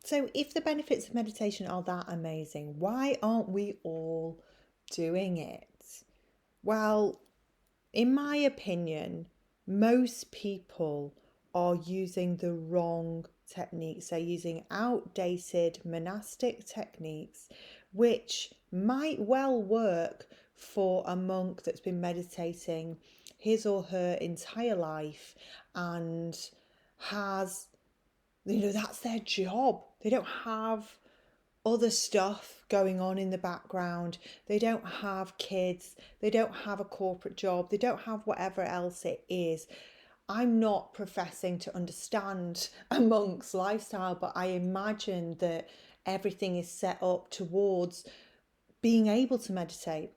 So if the benefits of meditation are that amazing, why aren't we all doing it? Well, in my opinion, most people are using the wrong techniques. They're using outdated monastic techniques, which might well work for a monk that's been meditating his or her entire life and has, that's their job. They don't have other stuff going on in the background. They don't have kids. They don't have a corporate job. They don't have whatever else it is. I'm not professing to understand a monk's lifestyle, but I imagine that everything is set up towards being able to meditate.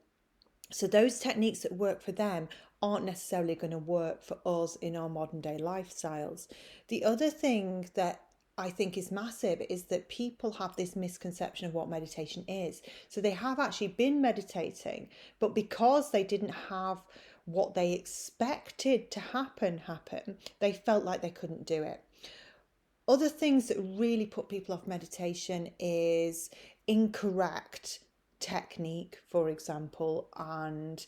So those techniques that work for them aren't necessarily going to work for us in our modern day lifestyles. The other thing that I think is massive is that people have this misconception of what meditation is. So they have actually been meditating, but because they didn't have what they expected to happen, they felt like they couldn't do it. Other things that really put people off meditation is incorrect technique, for example, and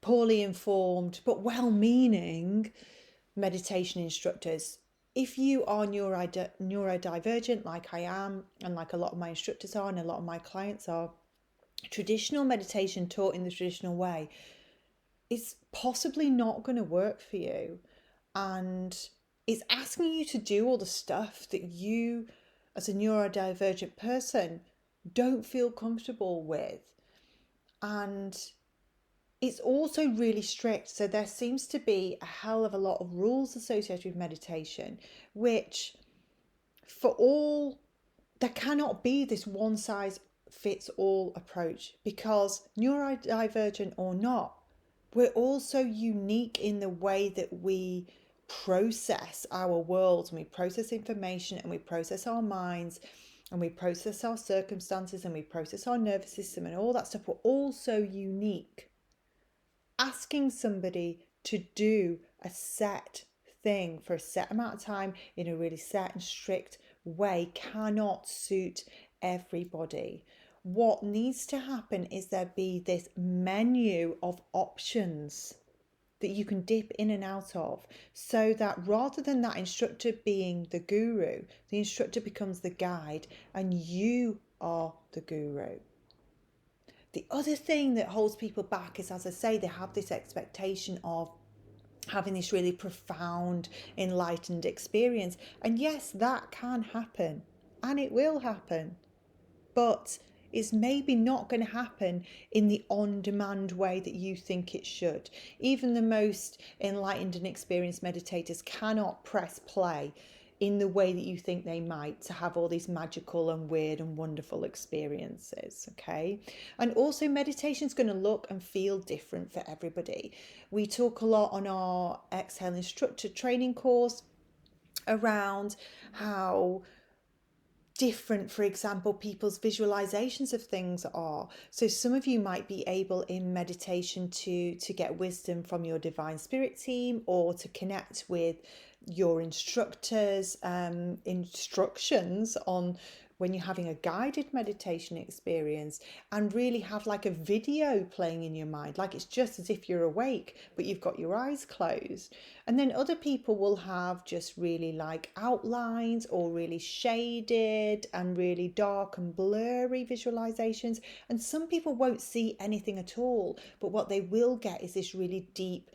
poorly informed but well meaning meditation instructors. If you are neurodivergent, like I am, and like a lot of my instructors are, and a lot of my clients are, traditional meditation taught in the traditional way is possibly not going to work for you. And it's asking you to do all the stuff that you, as a neurodivergent person, don't feel comfortable with. And it's also really strict. So there seems to be a hell of a lot of rules associated with meditation, which for all, there cannot be this one size fits all approach, because neurodivergent or not, we're also unique in the way that we process our world, and we process information, and we process our minds, and we process our circumstances, and we process our nervous system and all that stuff. We're all so unique. Asking somebody to do a set thing for a set amount of time in a really set and strict way cannot suit everybody. What needs to happen is there be this menu of options that you can dip in and out of, so that rather than that instructor being the guru, the instructor becomes the guide and you are the guru. The other thing that holds people back is, as I say, they have this expectation of having this really profound, enlightened experience. And yes, that can happen and it will happen, but it's maybe not going to happen in the on-demand way that you think it should. Even the most enlightened and experienced meditators cannot press play in the way that you think they might, to have all these magical and weird and wonderful experiences, okay? And also meditation is going to look and feel different for everybody. We talk a lot on our Exhale Instructor training course around how different, for example, people's visualizations of things are. So some of you might be able in meditation to get wisdom from your divine spirit team, or to connect with your instructors, instructions on when you're having a guided meditation experience, and really have like a video playing in your mind, like it's just as if you're awake but you've got your eyes closed. And then other people will have just really like outlines, or really shaded and really dark and blurry visualizations. And some people won't see anything at all, but what they will get is this really deep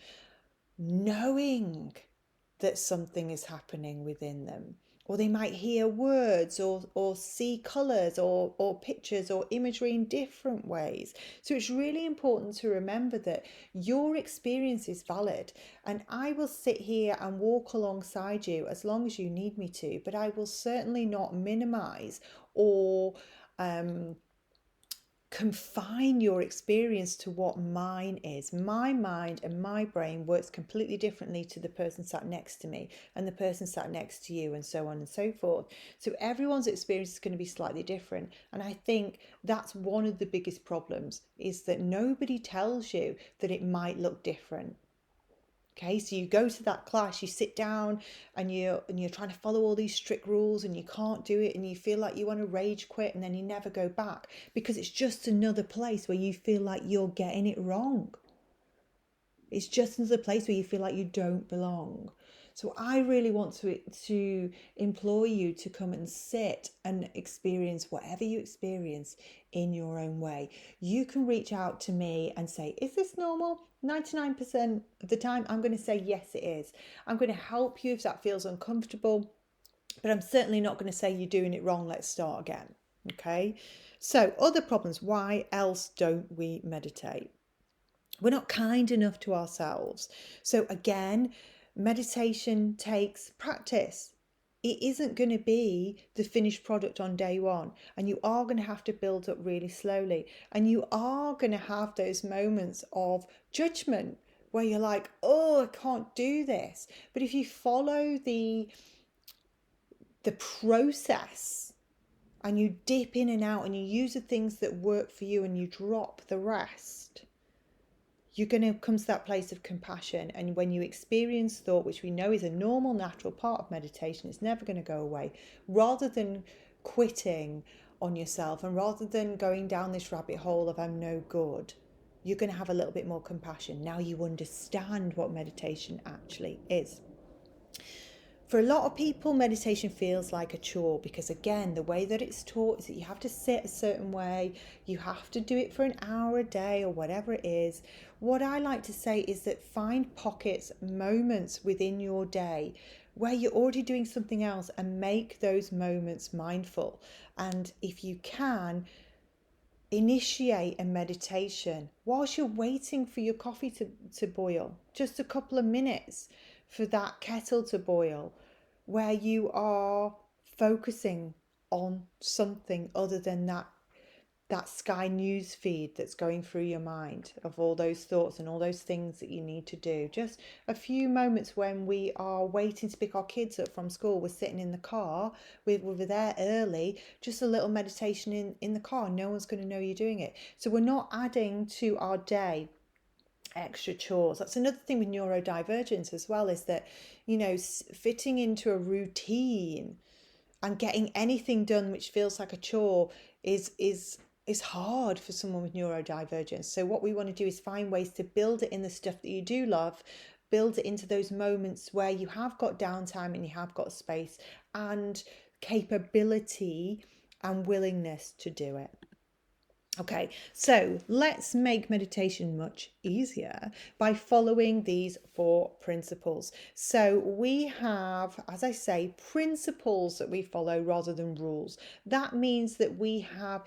knowing that something is happening within them. Or they might hear words, or see colours, or pictures or imagery in different ways. So it's really important to remember that your experience is valid, and I will sit here and walk alongside you as long as you need me to, but I will certainly not minimise or confine your experience to what mine is. My mind and my brain works completely differently to the person sat next to me, and the person sat next to you, and so on and so forth. So everyone's experience is going to be slightly different. And I think that's one of the biggest problems, is that nobody tells you that it might look different. Okay, so you go to that class, you sit down and you're trying to follow all these strict rules and you can't do it and you feel like you want to rage quit and then you never go back because it's just another place where you feel like you're getting it wrong. It's just another place where you feel like you don't belong. So I really want to implore you to come and sit and experience whatever you experience in your own way. You can reach out to me and say, is this normal? 99% of the time, I'm going to say, yes, it is. I'm going to help you if that feels uncomfortable, but I'm certainly not going to say you're doing it wrong. Let's start again. Okay. So other problems. Why else don't we meditate? We're not kind enough to ourselves. So again, meditation takes practice. It isn't going to be the finished product on day one, and you are going to have to build up really slowly, and you are going to have those moments of judgment where you're like, oh, I can't do this. But if you follow the process and you dip in and out and you use the things that work for you and you drop the rest, you're going to come to that place of compassion. And when you experience thought, which we know is a normal, natural part of meditation, it's never going to go away. Rather than quitting on yourself and rather than going down this rabbit hole of I'm no good, you're going to have a little bit more compassion. Now you understand what meditation actually is. For a lot of people, meditation feels like a chore because, again, the way that it's taught is that you have to sit a certain way, you have to do it for an hour a day or whatever it is. What I like to say is that find pockets, moments within your day where you're already doing something else and make those moments mindful. And if you can, initiate a meditation whilst you're waiting for your coffee to boil, just a couple of minutes for that kettle to boil, where you are focusing on something other than that Sky News feed that's going through your mind of all those thoughts and all those things that you need to do. Just a few moments when we are waiting to pick our kids up from school, we're sitting in the car, we're there early, just a little meditation in the car. No one's going to know you're doing it. So we're not adding to our day extra chores. That's another thing with neurodivergence as well, is that, fitting into a routine and getting anything done which feels like a chore is hard for someone with neurodivergence. So what we want to do is find ways to build it in the stuff that you do love, build it into those moments where you have got downtime and you have got space and capability and willingness to do it. Okay, so let's make meditation much easier by following these 4 principles. So we have, as I say, principles that we follow rather than rules. That means that we have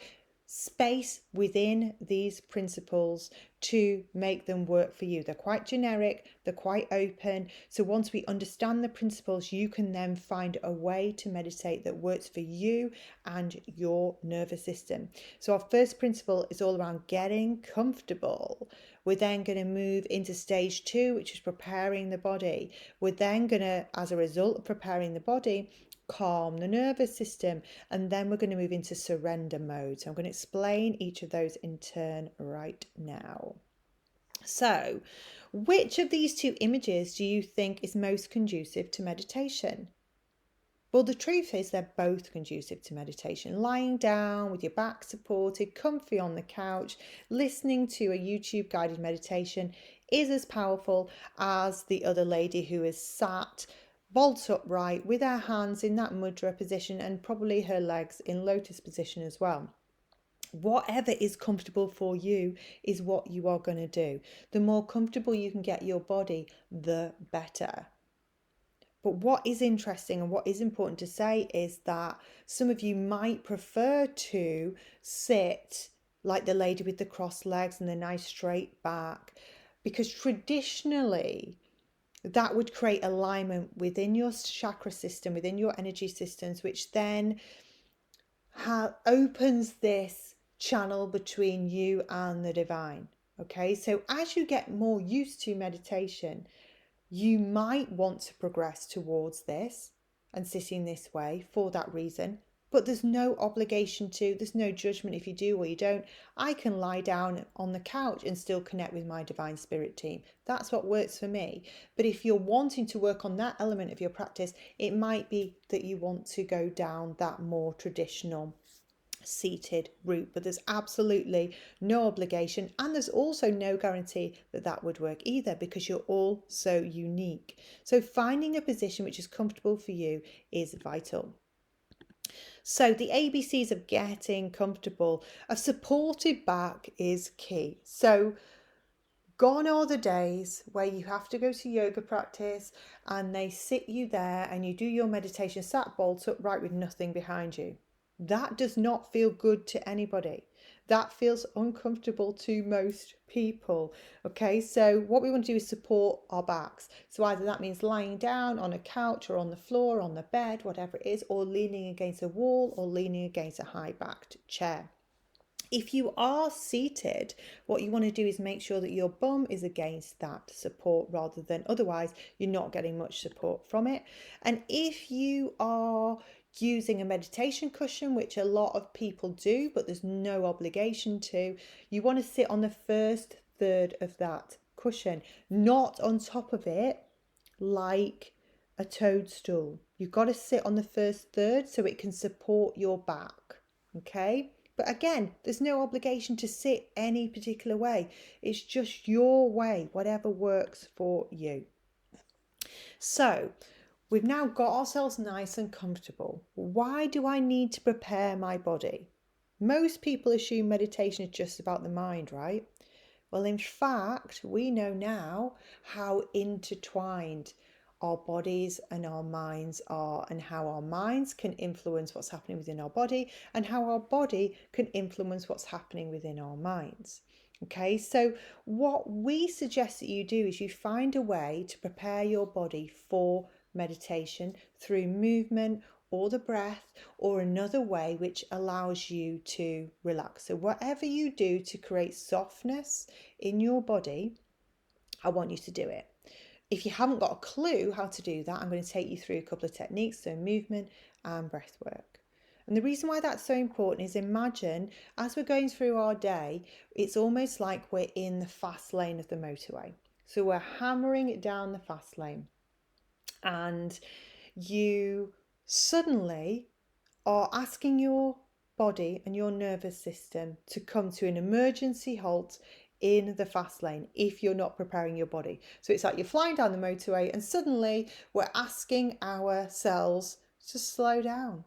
space within these principles to make them work for you. They're quite generic, they're quite open. So once we understand the principles, you can then find a way to meditate that works for you and your nervous system. So our first principle is all around getting comfortable. We're then going to move into stage 2, which is preparing the body. We're then going to, as a result of preparing the body, calm the nervous system, and then we're going to move into surrender mode. So I'm going to explain each of those in turn right now. So, which of these 2 images do you think is most conducive to meditation? Well, the truth is they're both conducive to meditation. Lying down with your back supported, comfy on the couch, listening to a YouTube guided meditation is as powerful as the other lady who is sat bolt upright with her hands in that mudra position and probably her legs in lotus position as well. Whatever is comfortable for you is what you are going to do. The more comfortable you can get your body, the better. But what is interesting and what is important to say is that some of you might prefer to sit like the lady with the crossed legs and the nice straight back, because traditionally that would create alignment within your chakra system, within your energy systems, which then opens this channel between you and the divine. Okay, so as you get more used to meditation, you might want to progress towards this and sitting this way for that reason. But there's no obligation to, there's no judgment if you do or you don't. I can lie down on the couch and still connect with my divine spirit team. That's what works for me. But if you're wanting to work on that element of your practice, it might be that you want to go down that more traditional seated route, but there's absolutely no obligation, and there's also no guarantee that that would work either, because you're all so unique. So finding a position which is comfortable for you is vital. So the ABCs of getting comfortable, a supported back is key. So gone are the days where you have to go to yoga practice and they sit you there and you do your meditation sat bolt upright with nothing behind you. That does not feel good to anybody. That feels uncomfortable to most people. Okay, so what we want to do is support our backs. So either that means lying down on a couch or on the floor, on the bed, whatever it is, or leaning against a wall or leaning against a high backed chair. If you are seated, what you want to do is make sure that your bum is against that support, rather than otherwise you're not getting much support from it. And if you are using a meditation cushion, which a lot of people do, but there's no obligation to, you want to sit on the first third of that cushion, not on top of it like a toadstool. You've got to sit on the first third so it can support your back. Okay? But again, there's no obligation to sit any particular way. It's just your way, whatever works for you. So we've now got ourselves nice and comfortable. Why do I need to prepare my body? Most people assume meditation is just about the mind, right? Well, in fact, we know now how intertwined our bodies and our minds are, and how our minds can influence what's happening within our body, and how our body can influence what's happening within our minds. Okay, so what we suggest that you do is you find a way to prepare your body for meditation through movement or the breath, or another way which allows you to relax. So whatever you do to create softness in your body, I want you to do it. If you haven't got a clue how to do that, I'm going to take you through a couple of techniques, so movement and breath work. And the reason why that's so important is, imagine as we're going through our day, it's almost like we're in the fast lane of the motorway. So we're hammering it down the fast lane, and you suddenly are asking your body and your nervous system to come to an emergency halt in the fast lane if you're not preparing your body. So it's like you're flying down the motorway and suddenly we're asking ourselves to slow down.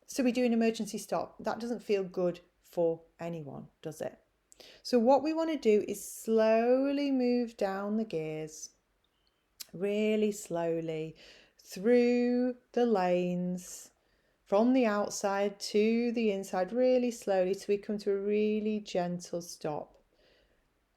So we do an emergency stop. That doesn't feel good for anyone, does it? So what we want to do is slowly move down the gears, really slowly through the lanes, from the outside to the inside, really slowly, till we come to a really gentle stop.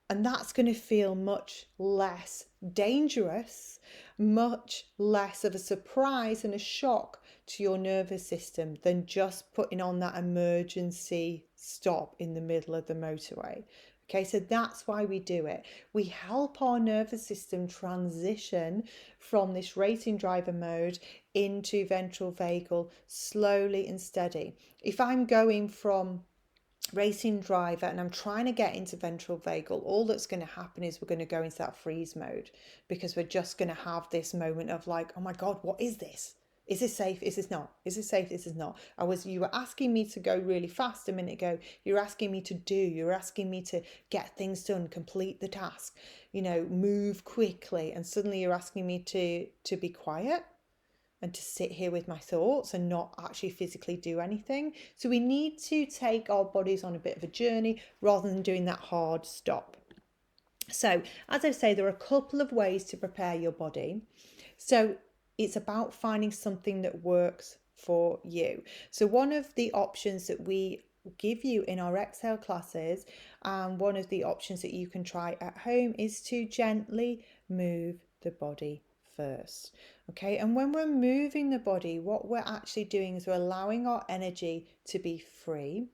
And that's going to feel much less dangerous, much less of a surprise and a shock to your nervous system than just putting on that emergency stop in the middle of the motorway. Okay, so that's why we do it. We help our nervous system transition from this racing driver mode into ventral vagal slowly and steady. If I'm going from racing driver and I'm trying to get into ventral vagal, all that's going to happen is we're going to go into that freeze mode, because we're just going to have this moment of like, oh my God, what is this? Is this safe? Is this not? Is this safe? Is this not? You were asking me to go really fast a minute ago. You're asking me to do, you're asking me to get things done, complete the task, move quickly. And suddenly you're asking me to be quiet and to sit here with my thoughts and not actually physically do anything. So we need to take our bodies on a bit of a journey rather than doing that hard stop. So as I say, there are a couple of ways to prepare your body. So it's about finding something that works for you. So one of the options that we give you in our exhale classes, and one of the options that you can try at home, is to gently move the body first. Okay, and when we're moving the body, what we're actually doing is we're allowing our energy to be free.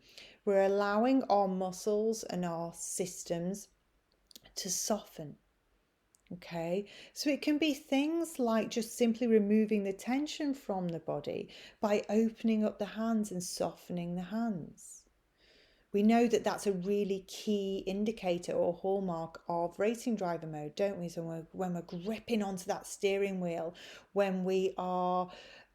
We're allowing our muscles and our systems to soften. Okay, so it can be things like just simply removing the tension from the body by opening up the hands and softening the hands. We know that that's a really key indicator or hallmark of racing driver mode, don't we? So when we're gripping onto that steering wheel, when we are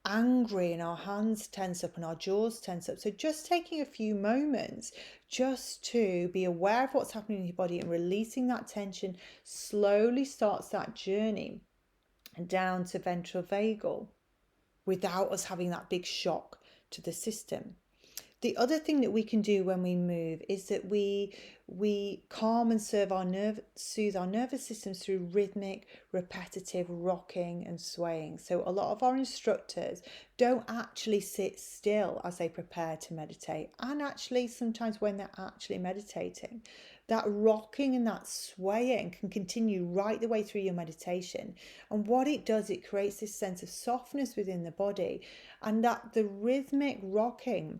angry and our hands tense up and our jaws tense up. So just taking a few moments just to be aware of what's happening in your body and releasing that tension slowly starts that journey down to ventral vagal without us having that big shock to the system. The other thing that we can do when we move is that we calm and soothe our nervous systems through rhythmic, repetitive rocking and swaying. So a lot of our instructors don't actually sit still as they prepare to meditate, and actually sometimes when they're actually meditating, that rocking and that swaying can continue right the way through your meditation. And what it does, it creates this sense of softness within the body, and that the rhythmic rocking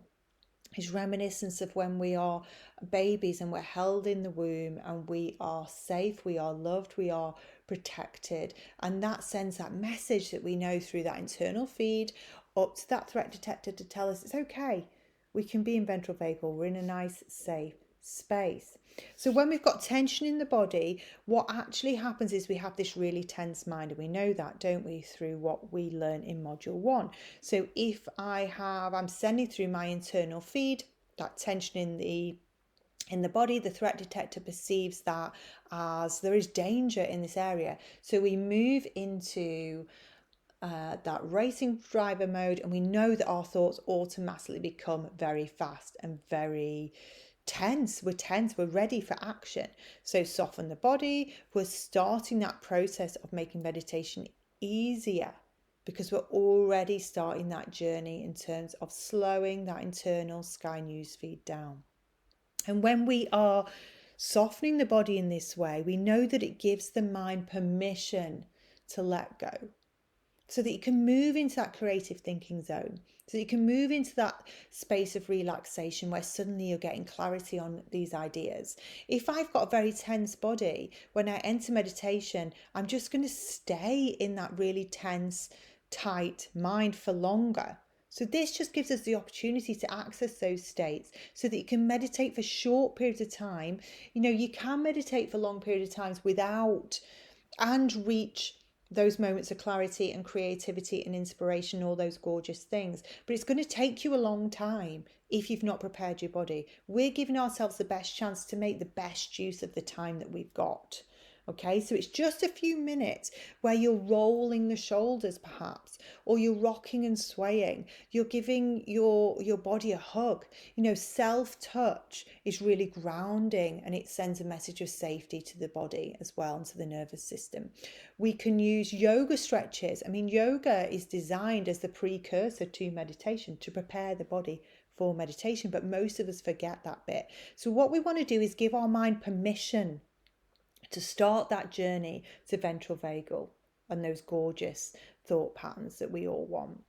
is reminiscence of when we are babies and we're held in the womb and we are safe, we are loved, we are protected. And that sends that message that we know through that internal feed up to that threat detector to tell us it's okay. We can be in ventral vagal. We're in a nice, safe space. So when we've got tension in the body, what actually happens is we have this really tense mind, and we know that, don't we, through what we learn in module 1. So if I'm sending through my internal feed that tension in the body, the threat detector perceives that as there is danger in this area. So we move into that racing driver mode, and we know that our thoughts automatically become very fast and very tense. We're ready for action. So soften the body. We're starting that process of making meditation easier because we're already starting that journey in terms of slowing that internal Sky News feed down. And when we are softening the body in this way, we know that it gives the mind permission to let go, so that you can move into that creative thinking zone, so that you can move into that space of relaxation where suddenly you're getting clarity on these ideas. If I've got a very tense body, when I enter meditation, I'm just going to stay in that really tense, tight mind for longer. So this just gives us the opportunity to access those states so that you can meditate for short periods of time. You can meditate for long periods of times without and reach those moments of clarity and creativity and inspiration, all those gorgeous things. But it's going to take you a long time if you've not prepared your body. We're giving ourselves the best chance to make the best use of the time that we've got. Okay, so it's just a few minutes where you're rolling the shoulders perhaps, or you're rocking and swaying. You're giving your body a hug. Self-touch is really grounding, and it sends a message of safety to the body as well, and to the nervous system. We can use yoga stretches. Yoga is designed as the precursor to meditation, to prepare the body for meditation, but most of us forget that bit. So what we want to do is give our mind permission to start that journey to ventral vagal and those gorgeous thought patterns that we all want.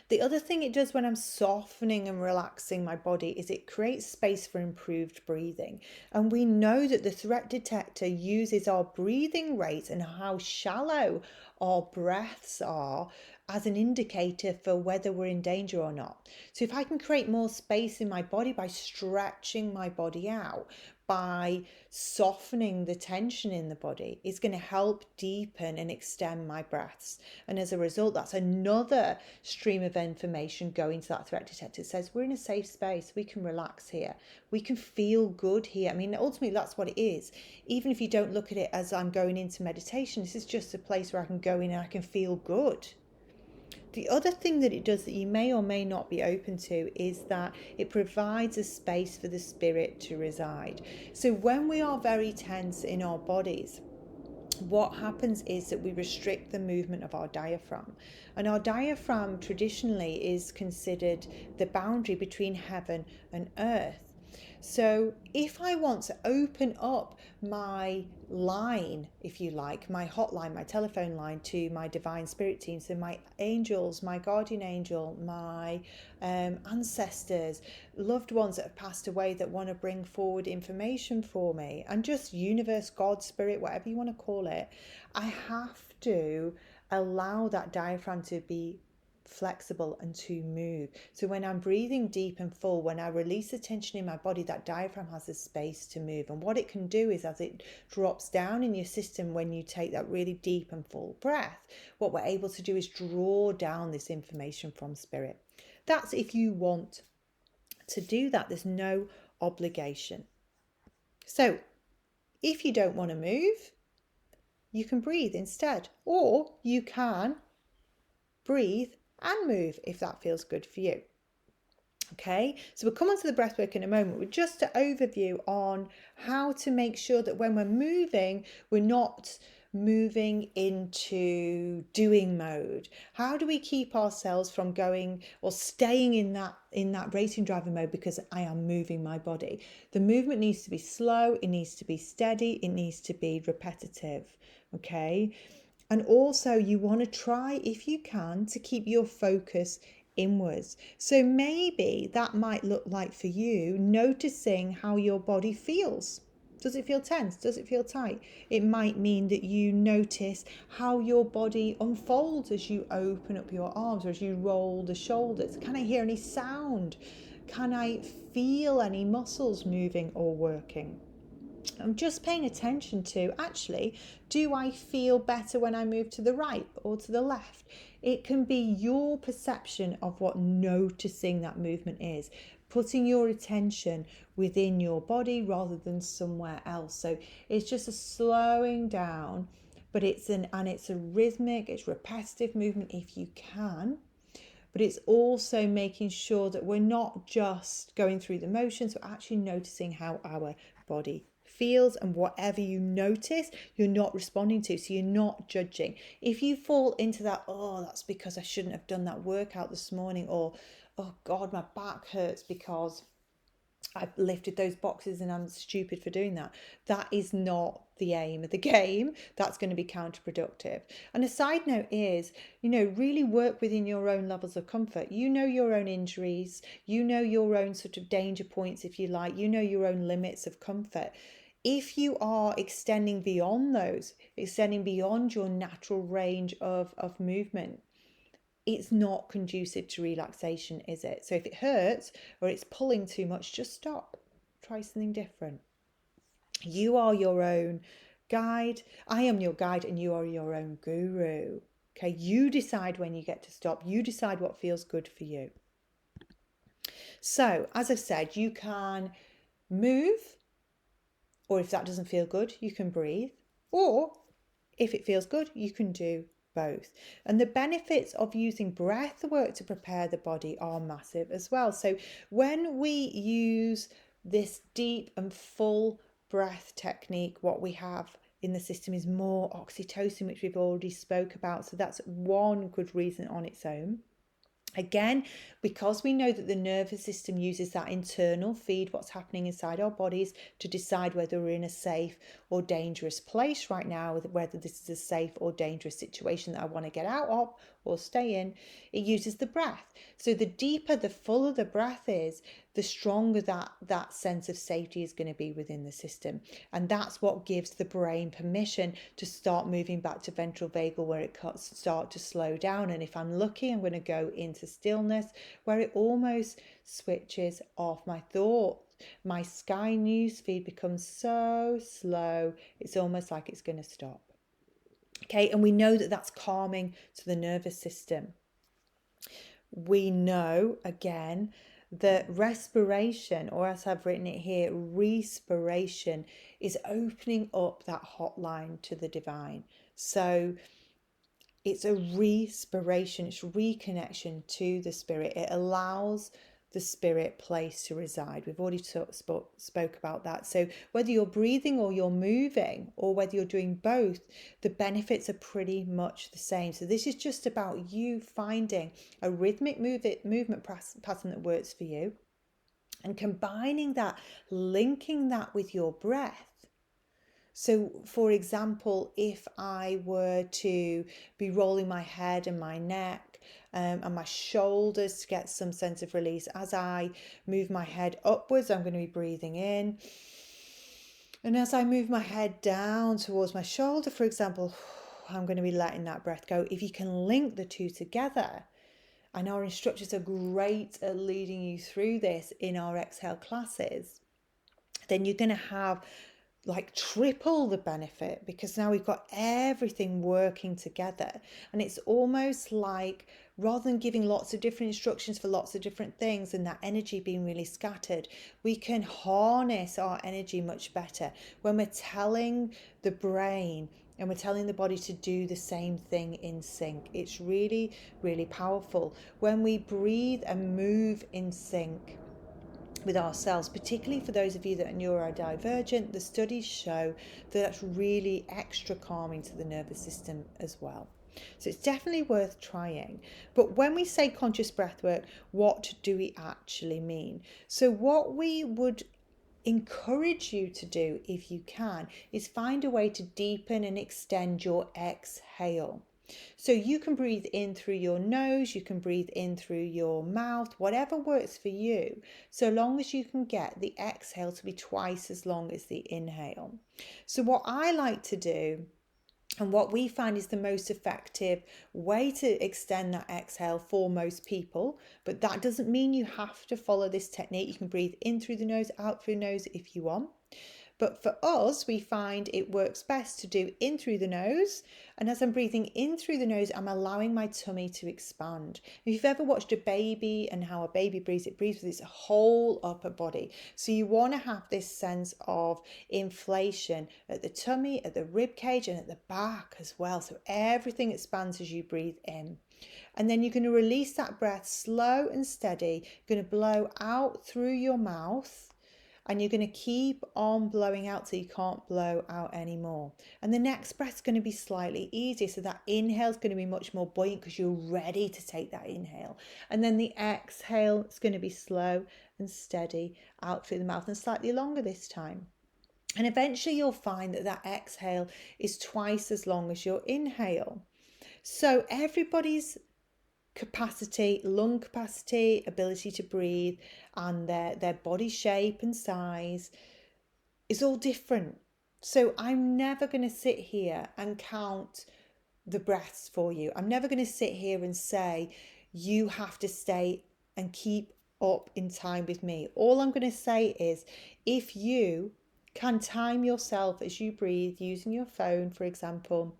The other thing it does when I'm softening and relaxing my body is it creates space for improved breathing. And we know that the threat detector uses our breathing rate and how shallow our breaths are as an indicator for whether we're in danger or not. So if I can create more space in my body by stretching my body out, by softening the tension in the body, it's going to help deepen and extend my breaths. And as a result, that's another stream of information going to that threat detector. It says we're in a safe space, we can relax here, we can feel good here. Ultimately that's what it is. Even if you don't look at it as I'm going into meditation, this is just a place where I can go in and I can feel good. The other thing that it does that you may or may not be open to is that it provides a space for the spirit to reside. So when we are very tense in our bodies, what happens is that we restrict the movement of our diaphragm. And our diaphragm traditionally is considered the boundary between heaven and earth. So if I want to open up my line, if you like, my hotline, my telephone line to my divine spirit team, so my angels, my guardian angel, my ancestors, loved ones that have passed away that want to bring forward information for me, and just universe, God, spirit, whatever you want to call it, I have to allow that diaphragm to be flexible and to move. So when I'm breathing deep and full, when I release the tension in my body, that diaphragm has the space to move. And what it can do is, as it drops down in your system when you take that really deep and full breath, what we're able to do is draw down this information from spirit. That's if you want to do that. There's no obligation. So if you don't want to move, you can breathe instead, or you can breathe and move if that feels good for you. Okay, so we'll come on to the breath work in a moment with just an overview on how to make sure that when we're moving, we're not moving into doing mode. How do we keep ourselves from going or staying in that racing driving mode because I am moving my body? The movement needs to be slow, it needs to be steady, it needs to be repetitive. Okay, and also you want to try, if you can, to keep your focus inwards. So maybe that might look like for you noticing how your body feels. Does it feel tense? Does it feel tight? It might mean that you notice how your body unfolds as you open up your arms or as you roll the shoulders. Can I hear any sound? Can I feel any muscles moving or working? I'm just paying attention to, actually, do I feel better when I move to the right or to the left? It can be your perception of what noticing that movement is, putting your attention within your body rather than somewhere else. So it's just a slowing down, but it's a rhythmic, it's repetitive movement if you can. But it's also making sure that we're not just going through the motions, but actually noticing how our body feels, and whatever you notice, you're not responding to. So you're not judging. If you fall into that, oh, that's because I shouldn't have done that workout this morning, or oh God, my back hurts because I lifted those boxes and I'm stupid for doing that. That is not the aim of the game. That's going to be counterproductive. And a side note is, really work within your own levels of comfort. You know your own injuries, you know your own sort of danger points, if you like, you know your own limits of comfort. If you are extending beyond those, extending beyond your natural range of movement, it's not conducive to relaxation, is it? So if it hurts or it's pulling too much, just stop. Try something different. You are your own guide. I am your guide and you are your own guru. Okay, you decide when you get to stop. You decide what feels good for you. So, as I've said, you can move, or if that doesn't feel good, you can breathe, or if it feels good, you can do both. And the benefits of using breath work to prepare the body are massive as well. So when we use this deep and full breath technique, what we have in the system is more oxytocin, which we've already spoke about. So that's one good reason on its own. Again, because we know that the nervous system uses that internal feed, what's happening inside our bodies, to decide whether we're in a safe or dangerous place right now, whether this is a safe or dangerous situation that I want to get out of or stay in, it uses the breath. So the deeper, the fuller the breath is, the stronger that sense of safety is going to be within the system. And that's what gives the brain permission to start moving back to ventral vagal, where it start to slow down. And if I'm lucky, I'm going to go into stillness, where it almost switches off. My thoughts, my Sky News feed becomes so slow, it's almost like it's going to stop. Okay, and we know that that's calming to the nervous system. We know, again, that respiration, or as I've written it here, respiration, is opening up that hotline to the divine. So it's a respiration, it's reconnection to the spirit. It allows the spirit place to reside. We've already spoke about that. So whether you're breathing or you're moving, or whether you're doing both, the benefits are pretty much the same. So this is just about you finding a rhythmic movement pattern that works for you. and combining that, linking that with your breath. So, for example, if I were to be rolling my head and my neck and my shoulders to get some sense of release, as I move my head upwards, I'm going to be breathing in. And as I move my head down towards my shoulder, for example, I'm going to be letting that breath go. If you can link the two together, and our instructors are great at leading you through this in our exhale classes, then you're going to have like triple the benefit, because now we've got everything working together. And it's almost like, rather than giving lots of different instructions for lots of different things and that energy being really scattered, we can harness our energy much better when we're telling the brain and we're telling the body to do the same thing in sync. It's really, really powerful when we breathe and move in sync with ourselves, particularly for those of you that are neurodivergent. The studies show that that's really extra calming to the nervous system as well. So it's definitely worth trying. But when we say conscious breath work, what do we actually mean? So what we would encourage you to do, if you can, is find a way to deepen and extend your exhale. So you can breathe in through your nose, you can breathe in through your mouth, whatever works for you, so long as you can get the exhale to be twice as long as the inhale. So what I like to do, and what we find is the most effective way to extend that exhale for most people, but that doesn't mean you have to follow this technique. You can breathe in through the nose, out through the nose if you want. But for us, we find it works best to do in through the nose. And as I'm breathing in through the nose, I'm allowing my tummy to expand. If you've ever watched a baby and how a baby breathes, it breathes with its whole upper body. So you want to have this sense of inflation at the tummy, at the rib cage, and at the back as well. So everything expands as you breathe in. And then you're going to release that breath slow and steady. You're going to blow out through your mouth. And you're going to keep on blowing out till you can't blow out anymore. And the next breath's going to be slightly easier. So that inhale is going to be much more buoyant because you're ready to take that inhale. And then the exhale is going to be slow and steady out through the mouth and slightly longer this time. And eventually you'll find that that exhale is twice as long as your inhale. So everybody's capacity, lung capacity, ability to breathe, and their body shape and size is all different. So I'm never going to sit here and count the breaths for you. I'm never going to sit here and say you have to stay and keep up in time with me. All I'm going to say is, if you can time yourself as you breathe using your phone, for example,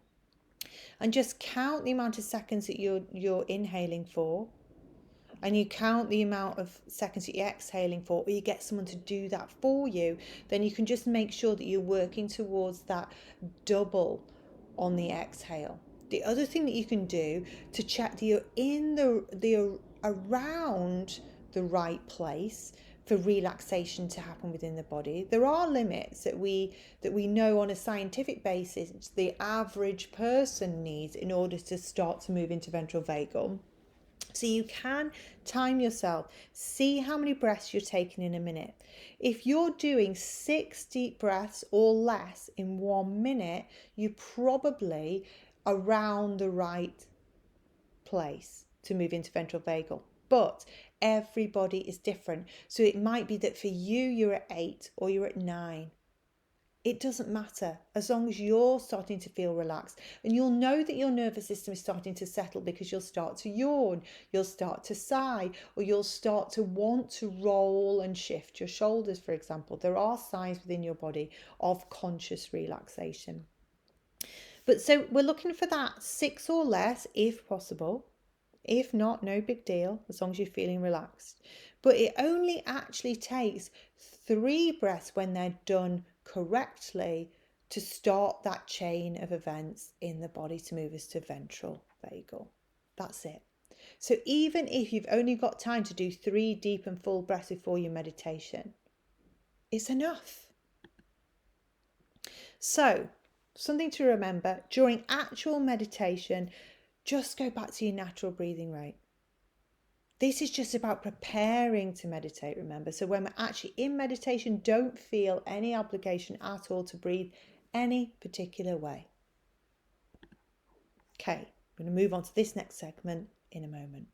and just count the amount of seconds that you're inhaling for, and you count the amount of seconds that you're exhaling for, or you get someone to do that for you, then you can just make sure that you're working towards that double on the exhale. The other thing that you can do to check that you're in the around the right place for relaxation to happen within the body. There are limits that we know on a scientific basis the average person needs in order to start to move into ventral vagal. So you can time yourself, see how many breaths you're taking in a minute. If you're doing 6 deep breaths or less in 1 minute, you're probably around the right place to move into ventral vagal. But everybody is different. So it might be that for you, you're at 8 or you're at 9. It doesn't matter as long as you're starting to feel relaxed, and you'll know that your nervous system is starting to settle because you'll start to yawn, you'll start to sigh, or you'll start to want to roll and shift your shoulders, for example. There are signs within your body of conscious relaxation. But so we're looking for that 6 or less if possible. If not, no big deal, as long as you're feeling relaxed. But it only actually takes 3 breaths when they're done correctly to start that chain of events in the body to move us to ventral vagal. That's it. So even if you've only got time to do 3 deep and full breaths before your meditation, it's enough. So something to remember during actual meditation, just go back to your natural breathing rate. This is just about preparing to meditate, remember. So when we're actually in meditation, don't feel any obligation at all to breathe any particular way. Okay, I'm going to move on to this next segment in a moment.